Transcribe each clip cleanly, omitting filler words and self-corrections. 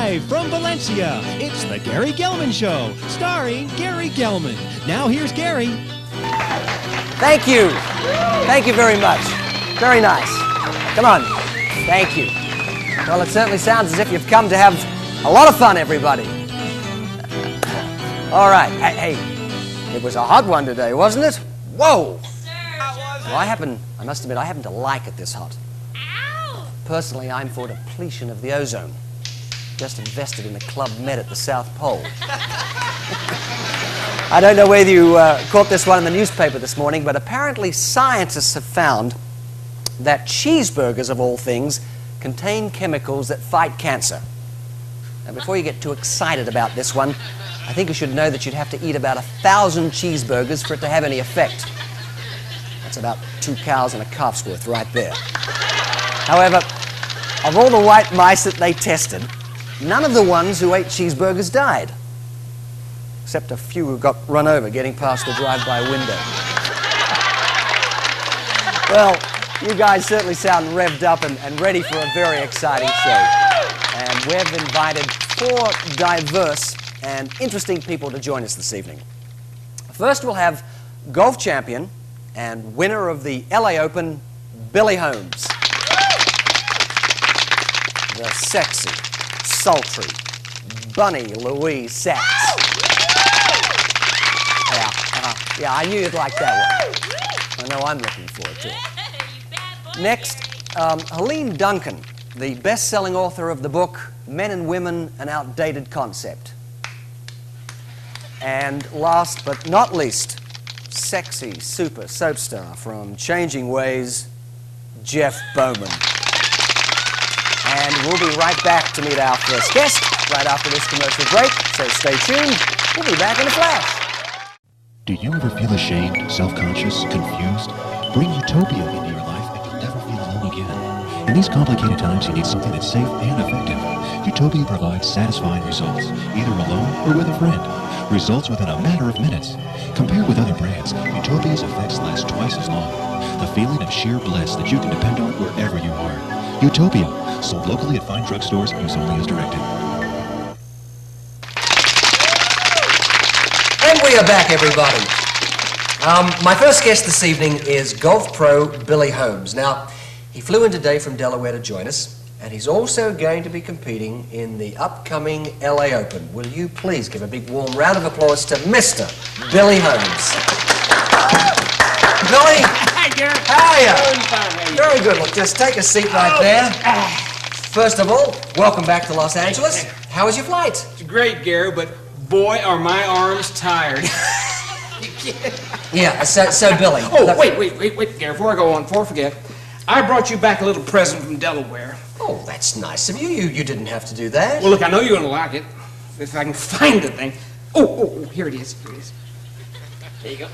Live from Valencia, it's the Gary Gelman Show, starring Gary Gelman. Now here's Gary. Thank you. Thank you very much. Very nice. Come on. Thank you. Well, it certainly sounds as if you've come to have a lot of fun, everybody. All right. Hey, it was a hot one today, wasn't it? Whoa. Well, I must admit, I happen to like it this hot. Personally, I'm for depletion of the ozone. Just invested in a Club Med at the South Pole. I don't know whether you caught this one in the newspaper this morning, but apparently scientists have found that cheeseburgers, of all things, contain chemicals that fight cancer. Now, before you get too excited about this one, I think you should know that you'd have to eat about 1,000 cheeseburgers for it to have any effect. That's about 2 cows and a calf's worth right there. However, of all the white mice that they tested, none of the ones who ate cheeseburgers died, except a few who got run over getting past the drive-by window. Well, you guys certainly sound revved up and ready for a very exciting show. And we've invited 4 diverse and interesting people to join us this evening. First, we'll have golf champion and winner of the LA Open, Billy Holmes. The sexy, sultry Bunny Louise Sachs. Yeah, I knew you'd like that one. I know I'm looking forward to it. Next, Helene Duncan, the best-selling author of the book Men and Women, An Outdated Concept. And last but not least, sexy super soap star from Changing Ways, Jeff Bowman. And we'll be right back to meet our first guest right after this commercial break, so stay tuned. We'll be back in a flash. Do you ever feel ashamed, self-conscious, confused? Bring Utopia into your life and you'll never feel alone again. In these complicated times, you need something that's safe and effective. Utopia provides satisfying results, either alone or with a friend. Results within a matter of minutes. Compared with other brands, Utopia's effects last twice as long. The feeling of sheer bliss that you can depend on wherever you are. Utopia, sold locally at fine drugstores, use only as directed. And we are back, everybody. My first guest this evening is golf pro Billy Holmes. Now, he flew in today from Delaware to join us, and he's also going to be competing in the upcoming LA Open. Will you please give a big warm round of applause to Mr. Billy Holmes. Billy, Hi, Gary. how are you? Fine, Very good. Look, just take a seat right there. First of all, welcome back to Los Angeles. How was your flight? It's great, Gary, but boy, are my arms tired. Yeah, so Billy. Oh, wait, Gary, before I go on, before I forget, I brought you back a little present from Delaware. Oh, that's nice of you. You didn't have to do that. Well, look, I know you're going to like it, if I can find the thing. Oh, here it is. There you go.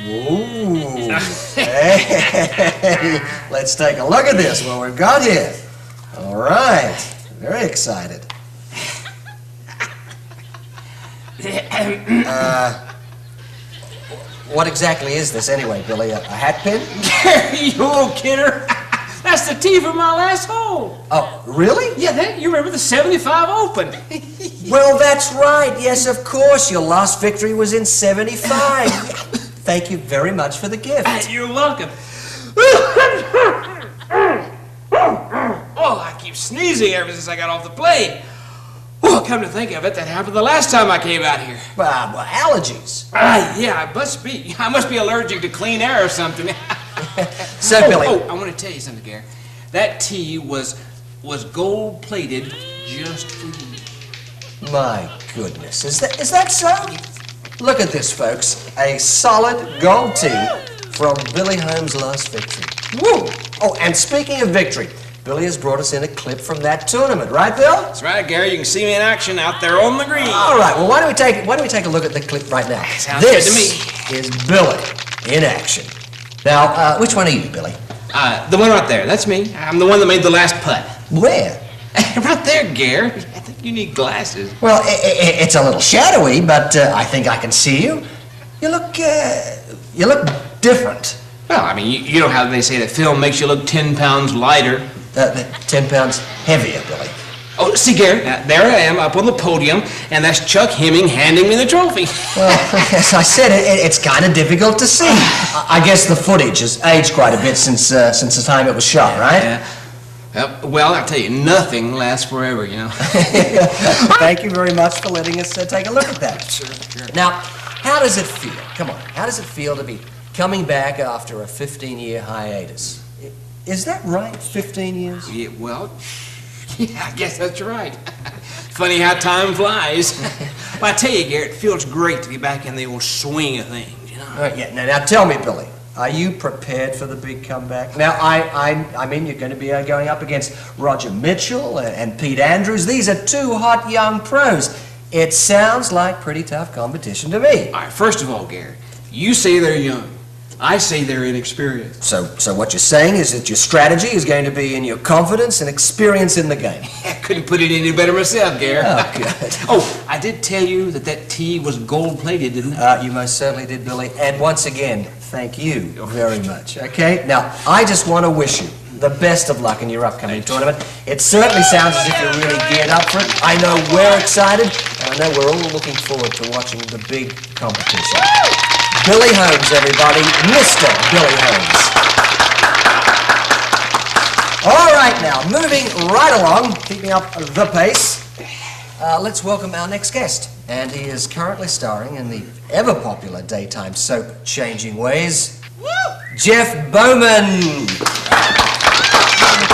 Ooh. Hey, let's take a look at this, what we've got here. All right. Very excited. What exactly is this anyway, Billy? A hat pin? Gary, you old kidder. That's the tee from my last hole. Oh, really? Yeah, you remember the 75 Open. Well, that's right. Yes, of course. Your last victory was in 75. Thank you very much for the gift. You're welcome. Oh, I keep sneezing ever since I got off the plane. Oh, come to think of it, that happened the last time I came out here. Well, allergies. Yeah, I must be. I must be allergic to clean air or something. So, Billy. Oh, I want to tell you something, Gary. That tee was gold-plated just for you. My goodness, is that so? Look at this, folks. A solid gold tee from Billy Holmes' last victory. Woo! Oh, and speaking of victory, Billy has brought us in a clip from that tournament, right, Bill? That's right, Gary. You can see me in action out there on the green. All right. Well, why don't we take a look at the clip right now? Sounds good to me. This is Billy in action. Now, which one are you, Billy? The one right there. That's me. I'm the one that made the last putt. Where? Right there, Gary. I think you need glasses. Well, it's a little shadowy, but I think I can see you. You look different. Well, I mean, you know how they say that film makes you look 10 pounds lighter. 10 pounds heavier, Billy. Oh, see, Gary, now, there I am up on the podium, and that's Chuck Hemming handing me the trophy. Well, as I said, it's kind of difficult to see. I guess the footage has aged quite a bit since the time it was shot, right? Yeah. Well, I tell you, nothing lasts forever, you know. Thank you very much for letting us take a look at that. Sure. Now, how does it feel? Come on, how does it feel to be coming back after a 15-year hiatus? Is that right, 15 years? Yeah, well, yeah, I guess that's right. Funny how time flies. Well, I tell you, Gary, it feels great to be back in the old swing of things, you know. Yeah, now tell me, Billy. Are you prepared for the big comeback? Now, I mean, you're going to be going up against Roger Mitchell and Pete Andrews. These are two hot young pros. It sounds like pretty tough competition to me. All right, first of all, Gary, you say they're young. I say they're inexperienced. So what you're saying is that your strategy is going to be in your confidence and experience in the game. I couldn't put it any better myself, Gary. Oh, good. Oh, I did tell you that tea was gold-plated, didn't I? You most certainly did, Billy. And once again, thank you very much, okay? Now, I just want to wish you the best of luck in your upcoming tournament. It certainly sounds as if you're really geared up for it. I know we're excited, and I know we're all looking forward to watching the big competition. Billy Holmes, everybody. Mr. Billy Holmes. All right, now, moving right along, keeping up the pace, let's welcome our next guest. And he is currently starring in the ever-popular daytime soap Changing Ways, Jeff Bowman.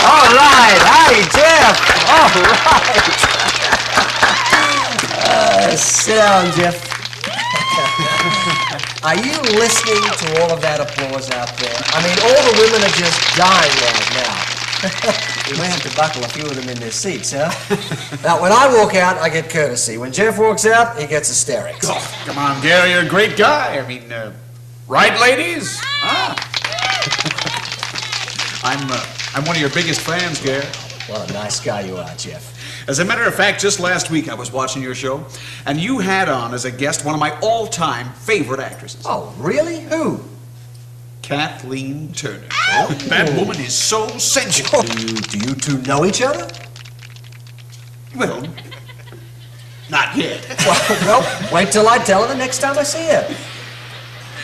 All right. Howdy, Jeff. All right. Sit down, Jeff. Are you listening to all of that applause out there? I mean, all the women are just dying right now. We may have to buckle a few of them in their seats, huh? Now, when I walk out, I get courtesy. When Jeff walks out, he gets hysterics. Oh, come on, Gary, you're a great guy. I mean, right, ladies? Ah. I'm one of your biggest fans, Gary. What a nice guy you are, Jeff. As a matter of fact, just last week I was watching your show, and you had on as a guest one of my all-time favorite actresses. Oh, really? Who? Kathleen Turner. Oh. That woman is so sensual. Do you two know each other? Well, not yet. Well, wait till I tell her the next time I see her.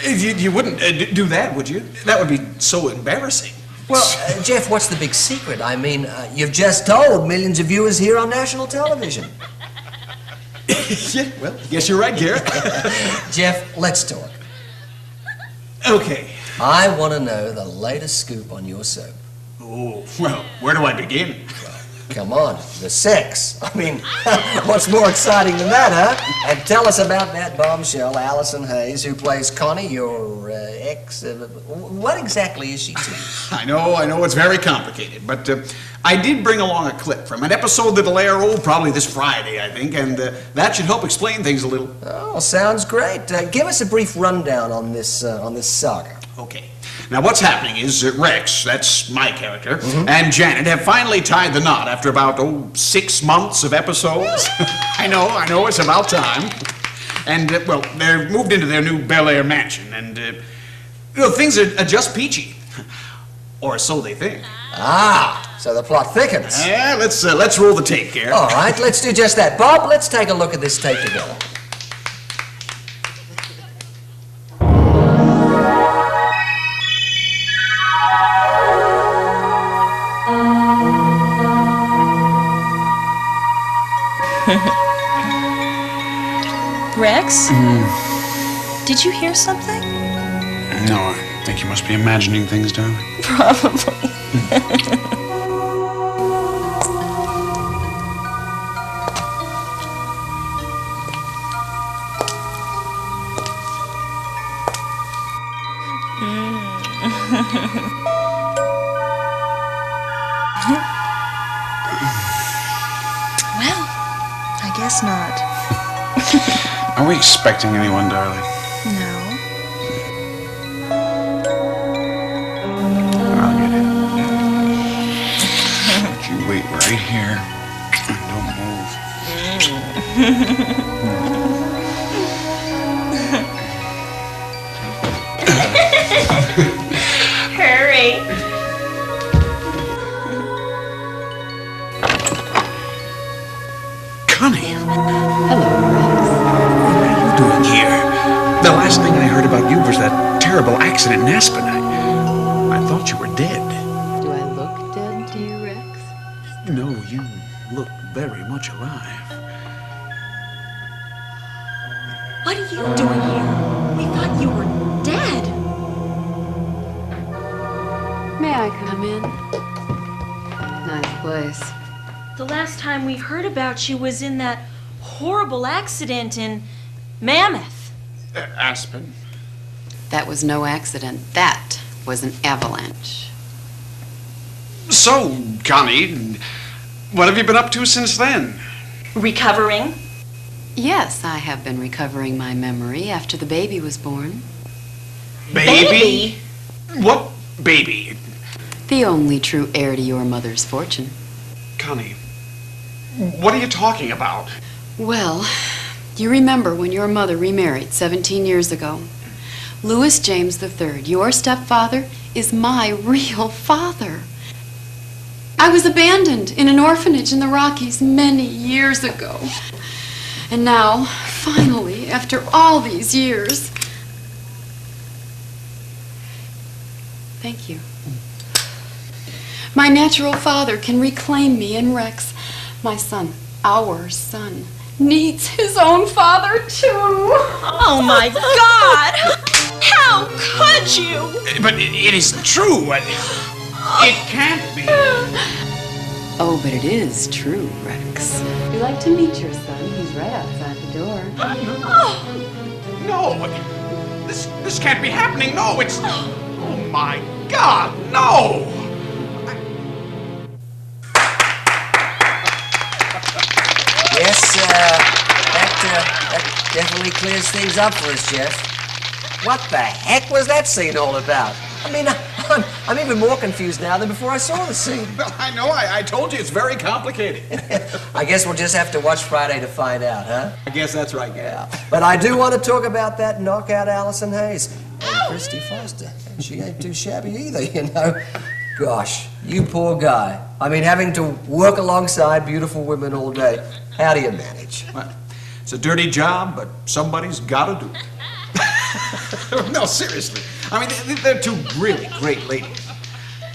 You wouldn't do that, would you? That would be so embarrassing. Well, Jeff, what's the big secret? I mean, you've just told millions of viewers here on national television. Yeah, well, I guess you're right, Gary. Jeff, let's talk. Okay. I want to know the latest scoop on your soap. Oh, well, where do I begin? Come on, the sex. I mean, what's more exciting than that, huh? And tell us about that bombshell, Allison Hayes, who plays Connie, your ex. What exactly is she to you? I know, it's very complicated, but I did bring along a clip from an episode that'll air, probably this Friday, I think, and that should help explain things a little. Oh, sounds great. Give us a brief rundown on this saga. Okay. Now, what's happening is Rex, that's my character, and Janet have finally tied the knot after about, 6 months of episodes. I know, it's about time. And, well, they're moved into their new Bel Air mansion, and, things are just peachy. Or so they think. Ah, so the plot thickens. Yeah, let's roll the tape, Gary. All right, let's do just that. Bob, let's take a look at this tape together. Rex? Did you hear something? No, I think you must be imagining things, darling. Probably. Well, I guess not. Are we expecting anyone, darling? No. I'll get it. But you wait right here and don't move. Hurry. Connie, Hello, what are you doing here? The last thing I heard about you was that terrible accident in Aspen. I thought you were dead. Rex. Do I look dead to you, Rex? No, you look very much alive. What are you doing here? We thought you were dead. May I come in? Nice place. The last time we heard about you was in that horrible accident in Mammoth. Aspen? That was no accident. That was an avalanche. So, Connie, what have you been up to since then? Recovering? Yes, I have been recovering my memory after the baby was born. Baby? What baby? The only true heir to your mother's fortune. Connie, what are you talking about? Well, you remember when your mother remarried 17 years ago. Louis James III, your stepfather, is my real father. I was abandoned in an orphanage in the Rockies many years ago. And now, finally, after all these years... Thank you. My natural father can reclaim me, and Rex, my son, our son, needs his own father, too. Oh, my God! How could you? But it isn't true. It can't be. Oh, but it is true, Rex. We'd like to meet your son. He's right outside the door. No, this can't be happening. No, it's... Oh, my God, no! Yes, that definitely clears things up for us, Jeff. What the heck was that scene all about? I mean, I'm even more confused now than before I saw the scene. Well, I know. I told you it's very complicated. I guess we'll just have to watch Friday to find out, huh? I guess that's right, Gary. Yeah. But I do want to talk about that knockout Allison Hayes and Christy Foster. And she ain't too shabby either, you know. Gosh, you poor guy. I mean, having to work alongside beautiful women all day. How do you manage? Well, it's a dirty job, but somebody's got to do it. No, seriously. I mean, they're two really great ladies.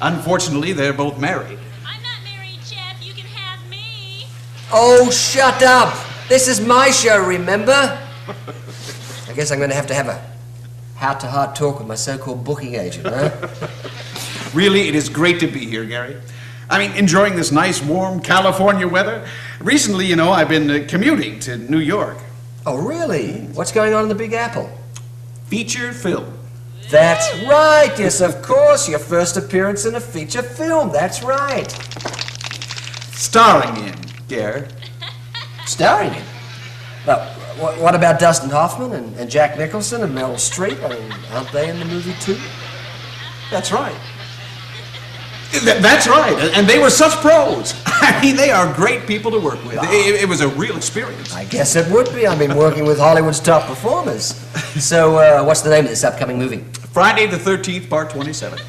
Unfortunately, they're both married. I'm not married, Jeff. You can have me. Oh, shut up! This is my show, remember? I guess I'm going to have a heart-to-heart talk with my so-called booking agent, huh? Really, it is great to be here, Gary. I mean, enjoying this nice, warm California weather. Recently, you know, I've been commuting to New York. Oh, really? What's going on in the Big Apple? Feature film. That's right, yes, of course. Your first appearance in a feature film, that's right. Starring in, Gary. Starring in? Well, what about Dustin Hoffman and Jack Nicholson and Meryl Streep? I mean, aren't they in the movie too? That's right. That's right, and they were such pros. I mean, they are great people to work with. It was a real experience. I guess it would be. I've been working with Hollywood's top performers. So, what's the name of this upcoming movie? Friday the 13th, part 27.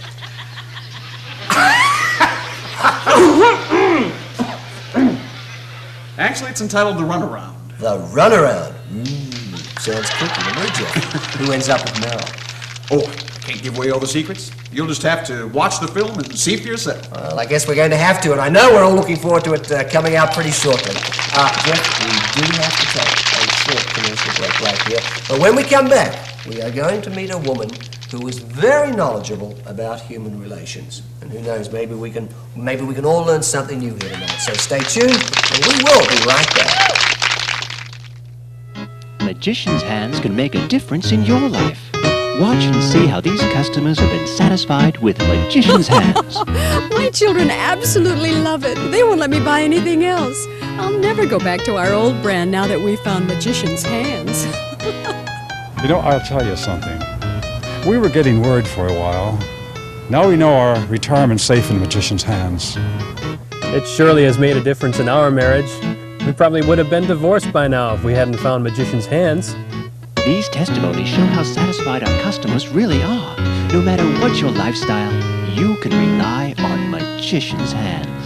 Actually, it's entitled The Runaround. The Runaround. Sounds kinky to me, Jeff. Who ends up with Meryl? Oh, can't give away all the secrets. You'll just have to watch the film and see for yourself. Well, I guess we're going to have to, and I know we're all looking forward to it coming out pretty shortly. Jeff, we do have to take a short commercial break right here. But when we come back, we are going to meet a woman who is very knowledgeable about human relations. And who knows, maybe we can all learn something new here tonight. So stay tuned, and we will be right back. Magician's hands can make a difference in your life. Watch and see how these customers have been satisfied with Magician's hands. My children absolutely love it. They won't let me buy anything else. I'll never go back to our old brand now that we found Magician's hands. You know, I'll tell you something. We were getting worried for a while. Now we know our retirement's safe in Magician's hands. It surely has made a difference in our marriage. We probably would have been divorced by now if we hadn't found Magician's hands. These testimonies show how satisfied our customers really are. No matter what your lifestyle, you can rely on Magician's hands.